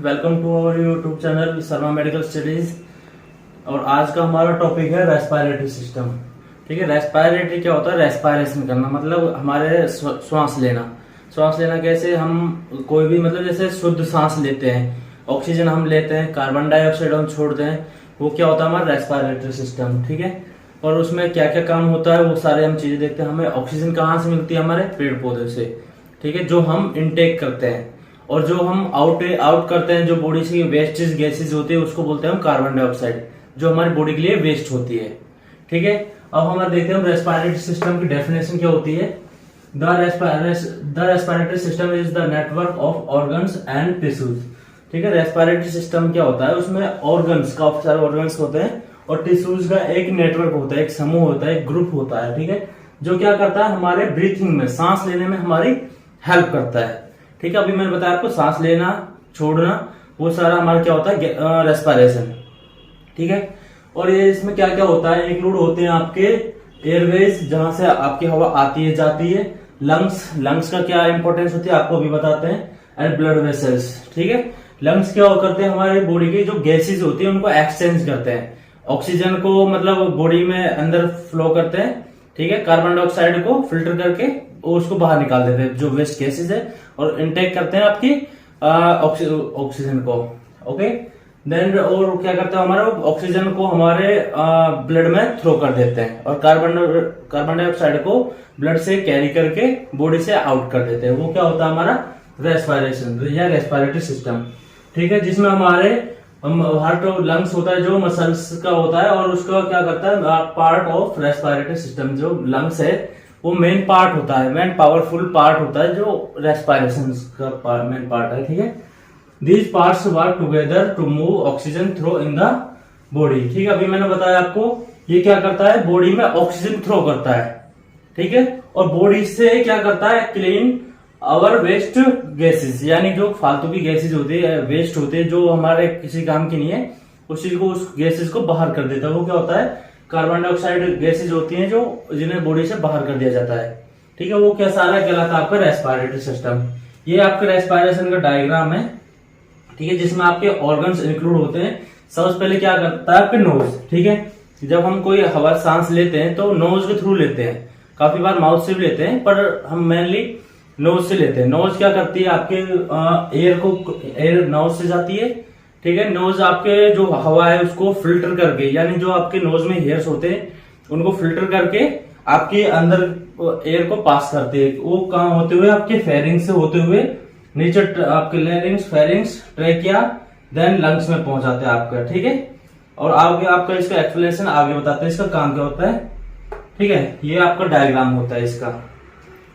Welcome to our YouTube channel Sharma medical studies. और आज का हमारा टॉपिक है रेस्पिरेटरी सिस्टम। ठीक है, रेस्पिरेटरी क्या होता है? रेस्पिरेशन करना मतलब हमारे श्वास लेना कैसे? हम कोई भी मतलब जैसे शुद्ध सांस लेते हैं, ऑक्सीजन हम लेते हैं, कार्बन डाइऑक्साइड हम छोड़ते हैं, वो क्या होता है? हमारा रेस्पिरेटरी सिस्टम। ठीक है, और उसमें क्या क्या काम होता है वो सारे हम चीजें देखते हैं। हमें ऑक्सीजन कहाँ से मिलती है? हमारे पेड़ पौधे से। ठीक है, जो हम इनटेक करते हैं, और जो हम आउट करते हैं, जो बॉडी से वेस्टेज गैसेज होती है, उसको बोलते हैं हम कार्बन डाइऑक्साइड, जो हमारी बॉडी के लिए वेस्ट होती है। ठीक है, अब हम देखते हैं रेस्पिरेटरी सिस्टम की डेफिनेशन क्या होती है। The respiratory system is the network of organs and tissues. ठीक है, रेस्पिरेटरी सिस्टम क्या होता है? उसमें ऑर्गन्स, काफी सारे ऑर्गन्स होते हैं, और टिश्यूज का एक नेटवर्क होता है, एक समूह होता है, एक ग्रुप होता है। ठीक है, जो क्या करता है? हमारे ब्रीथिंग में, सांस लेने में हमारी हेल्प करता है। ठीक है, अभी मैंने बताया आपको सांस लेना, छोड़ना, वो सारा हमारा क्या होता है? रेस्पिरेशन। ठीक है, और ये इसमें क्या क्या होता है? इंक्लूड होते हैं आपके एयरवेज, जहां से आपकी हवा आती है जाती है। लंग्स का क्या इंपॉर्टेंस होती है आपको अभी बताते हैं। And blood vessels. ठीक है, लंग्स क्या करते हैं? हमारी बॉडी की जो गैसेज होती है उनको एक्सचेंज करते हैं, ऑक्सीजन को मतलब बॉडी में अंदर फ्लो करते हैं। ठीक है, कार्बन डाइऑक्साइड को फिल्टर करके उसको बाहर निकाल देते हैं, जो वेस्ट गैसेज है, और इनटेक करते हैं आपकी ऑक्सीजन को। ओके, देन और क्या करते हैं? हमारे ऑक्सीजन को हमारे ब्लड में थ्रो कर देते हैं, और कार्बन डाइऑक्साइड को ब्लड से कैरी करके बॉडी से आउट कर देते हैं। वो क्या होता है? हमारा रेस्पिरेशन या रेस्पिरेटरी सिस्टम। ठीक है, जिसमें हमारे हार्ट और लंग्स होता है, जो मसल्स का होता है, और उसका क्या करता है? Part of respiratory system. जो लंग्स है वो मेन पार्ट होता है, मेन पावरफुल पार्ट होता है, जो रेस्पिरेशन का मेन पार्ट है। ठीक है, these parts work together to move oxygen through in the body. ठीक है, अभी मैंने बताया आपको ये क्या करता है? बॉडी में ऑक्सीजन थ्रो करता है। ठीक है, और बॉडी से क्या करता है? क्लीन अवर वेस्ट गैसेज, यानी जो फालतू की गैसेज होती है, वेस्ट होते हैं, जो हमारे किसी काम की नहीं है, उस चीज को, उस गैसेज को बाहर कर देता है। वो क्या होता है? कार्बन डाइऑक्साइड गैसेज होती हैं, जो जिन्हें बॉडी से बाहर कर दिया जाता है। ठीक है, वो क्या सारा कहलाता है? आपका रेस्पिरेटरी सिस्टम। ये आपके रेस्पिरेशन का डायग्राम है। ठीक है, जिसमें आपके ऑर्गन्स इंक्लूड होते हैं। सबसे पहले क्या करता है? आपके नोज। ठीक है, जब हम कोई हवा सांस लेते हैं तो नोज के थ्रू लेते हैं, काफी बार माउथ से भी लेते हैं, पर हम मेनली नोज से लेते हैं। नोज क्या करती है? आपके एयर नोज से जाती है। ठीक है, नोज आपके जो हवा है उसको फिल्टर करके, यानी जो आपके नोज में हेयर्स होते हैं उनको फिल्टर करके आपके अंदर एयर को पास करते हैं। वो कहाँ होते हुए? आपके फेरिंग्स से होते हुए नीचे आपके larynx, pharynx, trachea, then lungs में पहुंचाते हैं आपका। ठीक है, और आगे आपका इसका एक्सप्लेनेशन आगे बताते हैं, इसका काम क्या होता है। ठीक है, ये आपका डायग्राम होता है इसका।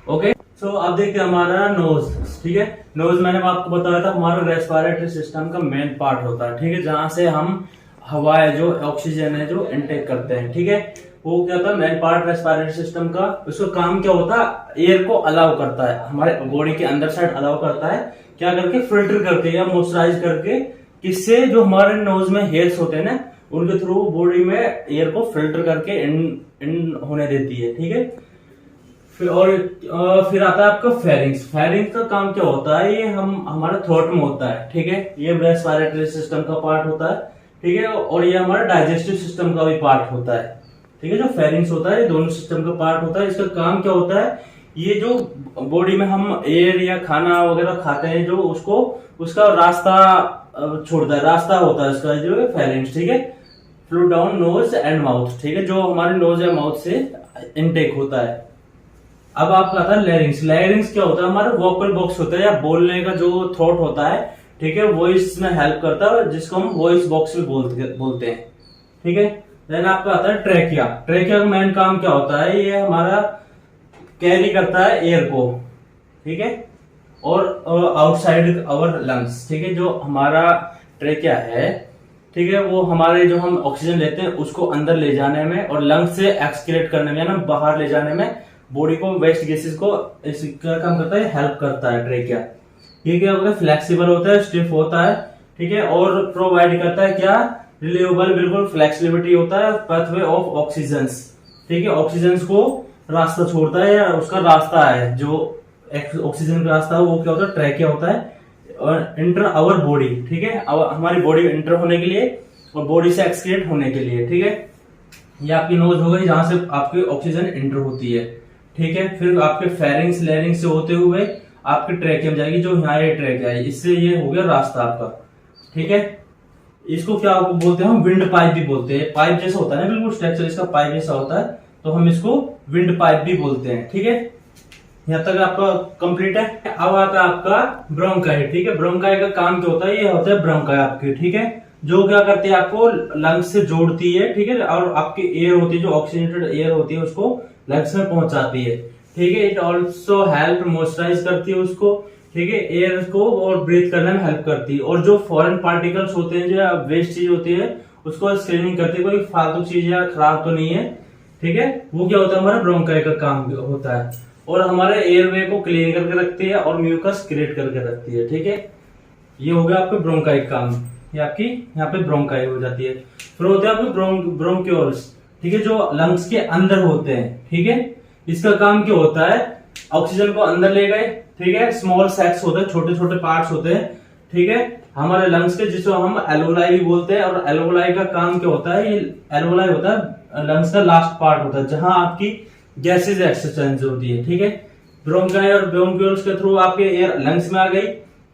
ओके, सो अब देखते हैं हमारा नोज। ठीक है, नोज मैंने आपको बताया था हमारा रेस्पिरेटरी सिस्टम का मेन पार्ट होता है। ठीक है, जहां से हम हवा है, जो ऑक्सीजन है, जो इनटेक करते हैं। ठीक है, वो क्या होता है? मेन पार्ट रेस्पिरेटरी सिस्टम का। उसका काम क्या होता है? एयर को अलाउ करता है, हमारे बॉडी के अंदर साइड अलाउ करता है, क्या करके? फिल्टर करके या मॉइस्चराइज करके। किससे? जो हमारे नोज में हेयर्स होते हैं ना, उनके थ्रू बॉडी में एयर को फिल्टर करके इन होने देती है। ठीक है, फिर आता है आपका फेरिंग्स। फेरिंग्स का काम क्या होता है? ये हमारे थ्रोट में होता है। ठीक है, ये रेस्पिरेटरी सिस्टम का पार्ट होता है। ठीक है, और ये हमारा डाइजेस्टिव सिस्टम का भी पार्ट होता है। ठीक है, जो फेरिंग्स होता है ये दोनों सिस्टम का पार्ट होता है। इसका काम क्या होता है? ये जो बॉडी में हम एयर या खाना वगैरह खाते हैं, जो उसका रास्ता छोड़ता है, रास्ता होता है इसका, जो फेरिंग्स। ठीक है, flow down nose and mouth. ठीक है, जो हमारे नोज या माउथ से इनटेक होता है। अब आपका आता है लैरिंग्स। लैरिंग्स क्या होता है? हमारा वोकल बॉक्स होता है, या बोलने का जो थ्रोट होता है। ठीक है, वॉइस में हेल्प करता है, जिसको हम वॉइस बॉक्स भी बोलते हैं। ठीक है, देन आपका आता है ट्रेकिया। ट्रेकिया का मेन काम क्या होता है? ये हमारा कैरी करता है एयर को। ठीक है, और आउटसाइड आवर लंग्स। ठीक है, जो हमारा ट्रेकिया है, ठीक है, वो हमारे जो हम ऑक्सीजन लेते हैं उसको अंदर ले जाने में, और लंग्स से एक्सक्रीट करने में, यानी बाहर ले जाने में, बॉडी को वेस्ट गैसेस को इसका काम करता है, हेल्प करता है ट्रेकिया। ये क्या होता है? फ्लेक्सिबल होता है, स्टिफ होता है। ठीक है, और प्रोवाइड करता है क्या? रिलीवेबल, बिल्कुल फ्लेक्सिबिलिटी होता है, पाथवे ऑफ ऑक्सीजन। ठीक है, ऑक्सीजन को रास्ता छोड़ता है, या उसका रास्ता है, जो ऑक्सीजन का रास्ता है, वो क्या होता है? ट्रेकिया होता है। इंटर आवर बॉडी, ठीक है, हमारी बॉडी में इंटर होने के लिए और बॉडी से एक्सक्रीट होने के लिए, ठीक है। ये आपकी नोज हो गई जहां से आपकी ऑक्सीजन इंटर होती है, ठीक है। फिर आपके फेरिंग्स लैरिंग्स से होते हुए आपके ट्रैकियम जाएगी, जो यहाँ ये ट्रैक है, इससे ये हो गया रास्ता आपका, ठीक है। इसको क्या बोलते हैं हम, विंड पाइप भी बोलते हैं। पाइप जैसा होता है ना, बिल्कुल स्ट्रक्चर इसका पाइप जैसा होता है, तो हम इसको विंड पाइप भी बोलते हैं, ठीक है। यहाँ तक आपका कंप्लीट है। अब आता है आपका ब्रोंकाई, ठीक है। ब्रोंकाई का काम क्या होता है, ये होता है ब्रोंकाई आपकी, ठीक है, जो क्या करती है, आपको लंग्स से जोड़ती है, ठीक है, और आपकी एयर होती है, जो ऑक्सीजनेटेड एयर होती है, उसको लंग्स में पहुंचाती है, ठीक है। इट ऑल्सो हेल्प मॉइस्चराइज करती है उसको, ठीक है, एयर को और ब्रीथ करने में हेल्प करती है। और जो फॉरेन पार्टिकल्स होते हैं, जो वेस्ट चीज होती है, उसको स्क्रीनिंग करती है, कोई फालतू चीज या खराब तो नहीं है, ठीक है। वो क्या होता है, हमारा ब्रोंकाई का काम होता है। और हमारे एयरवे को क्लीन करके रखती है और म्यूकस क्रिएट करके रखती है, ठीक है। ये हो गया आपके ब्रोंकाई काम, ये आपकी यहाँ पे ब्रोंकाई हो जाती है। फिर होते हैं आपके ब्रोंक्यूल्स, ठीक है, जो लंग्स के अंदर होते हैं, ठीक है। इसका काम क्या होता है, ऑक्सीजन को अंदर ले गए, ठीक है। स्मॉल सैक्स होते हैं, छोटे छोटे पार्ट्स होते हैं, ठीक है, हमारे लंग्स के, जिसको हम एल्वोलाई भी बोलते हैं। और एल्वोलाई का काम क्या होता है, ये एल्वोलाई होता है लंग्स का लास्ट पार्ट होता है, जहां आपकी गैसेज एक्सचेंज होती है, ठीक है। ब्रोंकाई और ब्रोंक्यूल्स के थ्रू आपके एयर लंग्स में आ गई,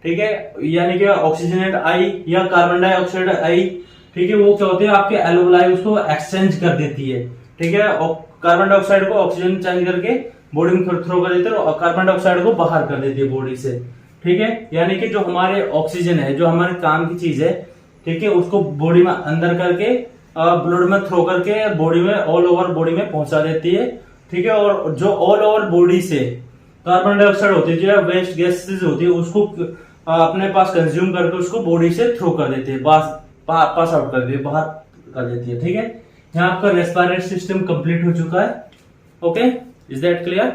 ठीक है, यानी कि ऑक्सीजनेट आई या कार्बन डाइऑक्साइड आई, ठीक है। वो क्या होते हैं, आपके एल्वोलाई उसको एक्सचेंज कर देती है, ठीक है। कार्बन डाइऑक्साइड को ऑक्सीजन चेंज करके बॉडी में थ्रो कर देते हैं और कार्बन डाइऑक्साइड को बाहर कर देती है बॉडी से, ठीक है। यानी कि जो हमारे ऑक्सीजन है, जो हमारे काम की चीज है, ठीक है, उसको बॉडी में अंदर करके ब्लड में थ्रो करके बॉडी में ऑल ओवर बॉडी में पहुंचा देती है, ठीक है। और जो ऑल ओवर बॉडी से कार्बन डाइऑक्साइड होती है, जो वेस्ट गैसेज होती है, उसको अपने पास कंज्यूम करके उसको बॉडी से थ्रो कर देती है, पास आउट कर देती है, बाहर कर देती है, ठीक है। यहाँ आपका रेस्पिरेटरी सिस्टम कंप्लीट हो चुका है। Okay, is that clear?